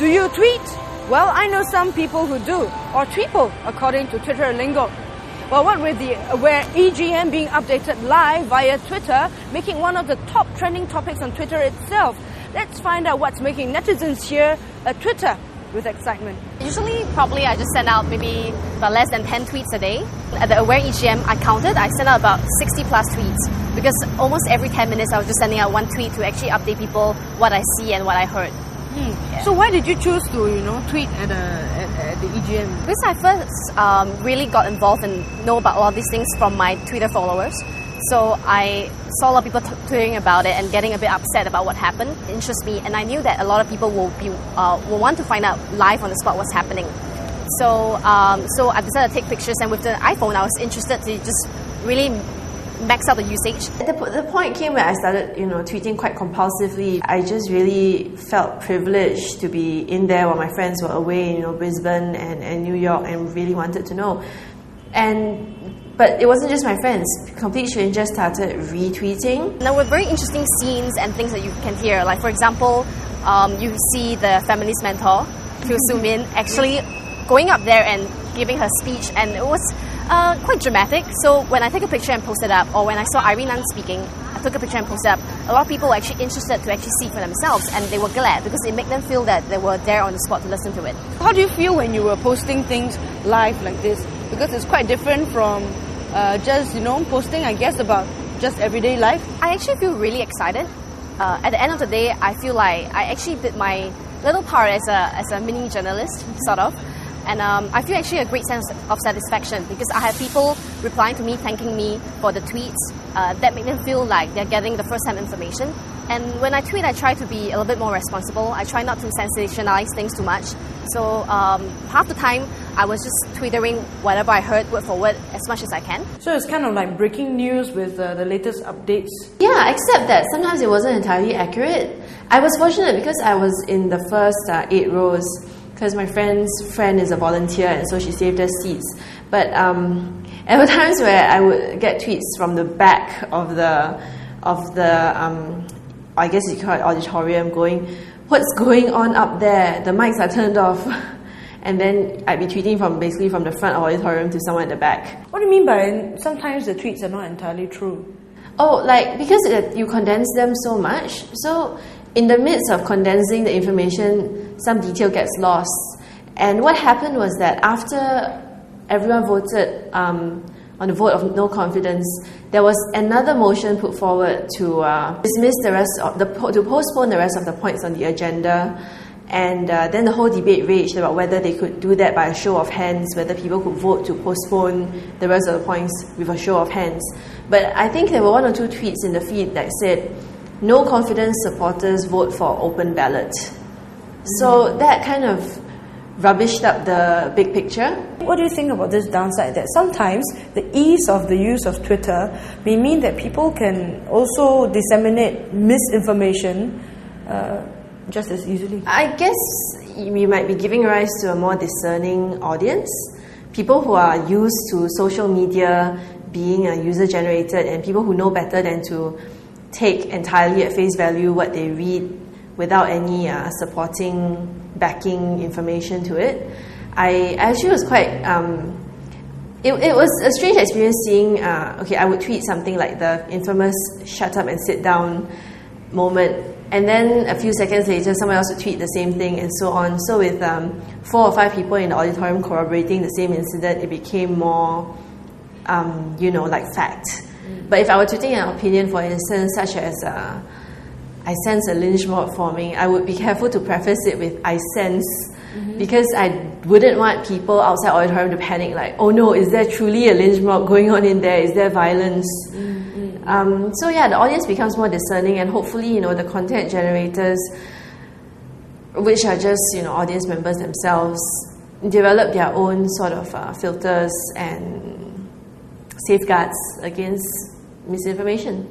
Do you tweet? Well, I know some people who do, or tweeple, according to Twitter lingo. Well, what with the Aware EGM being updated live via Twitter, making one of the top trending topics on Twitter itself, let's find out what's making netizens here at Twitter with excitement. Usually, probably I just send out maybe about less than 10 tweets a day. At the Aware EGM, I counted, I sent out about 60 plus tweets because almost every 10 minutes I was just sending out one tweet to actually update people what I see and what I heard. Yeah. So why did you choose to, tweet at the EGM? Because I first really got involved and know about a lot of these things from my Twitter followers. So I saw a lot of people tweeting about it and getting a bit upset about what happened. It interests me, and I knew that a lot of people will want to find out live on the spot what's happening. So I decided to take pictures, and with the iPhone, I was interested to just really max out the usage. The point came where I started, tweeting quite compulsively. I just really felt privileged to be in there while my friends were away, Brisbane and New York, and really wanted to know. But it wasn't just my friends. Complete strangers started retweeting. There were very interesting scenes and things that you can hear. Like, for example, you see the feminist mentor, Kyu Soo-min, actually going up there and giving her speech, and it was quite dramatic. So when I take a picture and post it up, or when I saw Irene Nan speaking, I took a picture and posted up, a lot of people were actually interested to actually see for themselves, and they were glad because it made them feel that they were there on the spot to listen to it. How do you feel when you were posting things live like this? Because it's quite different from just posting, I guess, about just everyday life. I actually feel really excited. At the end of the day, I feel like I actually did my little part as a mini journalist, sort of. And I feel actually a great sense of satisfaction because I have people replying to me, thanking me for the tweets that make them feel like they're getting the first-hand information. And when I tweet, I try to be a little bit more responsible. I try not to sensationalize things too much. So half the time, I was just twittering whatever I heard word for word as much as I can. So it's kind of like breaking news with the latest updates. Yeah, except that sometimes it wasn't entirely accurate. I was fortunate because I was in the first 8 rows because my friend's friend is a volunteer, and so she saved us seats. But there were times where I would get tweets from the back of the I guess you call it auditorium, going, "What's going on up there? The mics are turned off." And then I'd be tweeting from the front of the auditorium to someone at the back. What do you mean by sometimes the tweets are not entirely true? Oh, because you condense them so much. So in the midst of condensing the information, some detail gets lost. And what happened was that after everyone voted on the vote of no confidence, there was another motion put forward to dismiss to postpone the rest of the points on the agenda. And then the whole debate raged about whether they could do that by a show of hands, whether people could vote to postpone the rest of the points with a show of hands. But I think there were 1 or 2 tweets in the feed that said, "No confidence supporters vote for open ballot." So that kind of rubbished up the big picture. What do you think about this downside, that sometimes the ease of the use of Twitter may mean that people can also disseminate misinformation just as easily? I guess we might be giving rise to a more discerning audience. People who are used to social media being user-generated, and people who know better than to take entirely at face value what they read without any supporting, backing information to it. I actually was quite... It was a strange experience seeing... I would tweet something like the infamous "shut up and sit down" moment, and then a few seconds later, someone else would tweet the same thing, and so on. So with 4 or 5 people in the auditorium corroborating the same incident, it became more, like fact. But if I were tweeting an opinion, for instance, such as "I sense a lynch mob forming," I would be careful to preface it with "I sense," because I wouldn't want people outside auditorium to panic, like, "Oh no, is there truly a lynch mob going on in there? Is there violence?" So yeah, the audience becomes more discerning, and hopefully, the content generators, which are just, audience members themselves, develop their own sort of filters and safeguards against misinformation.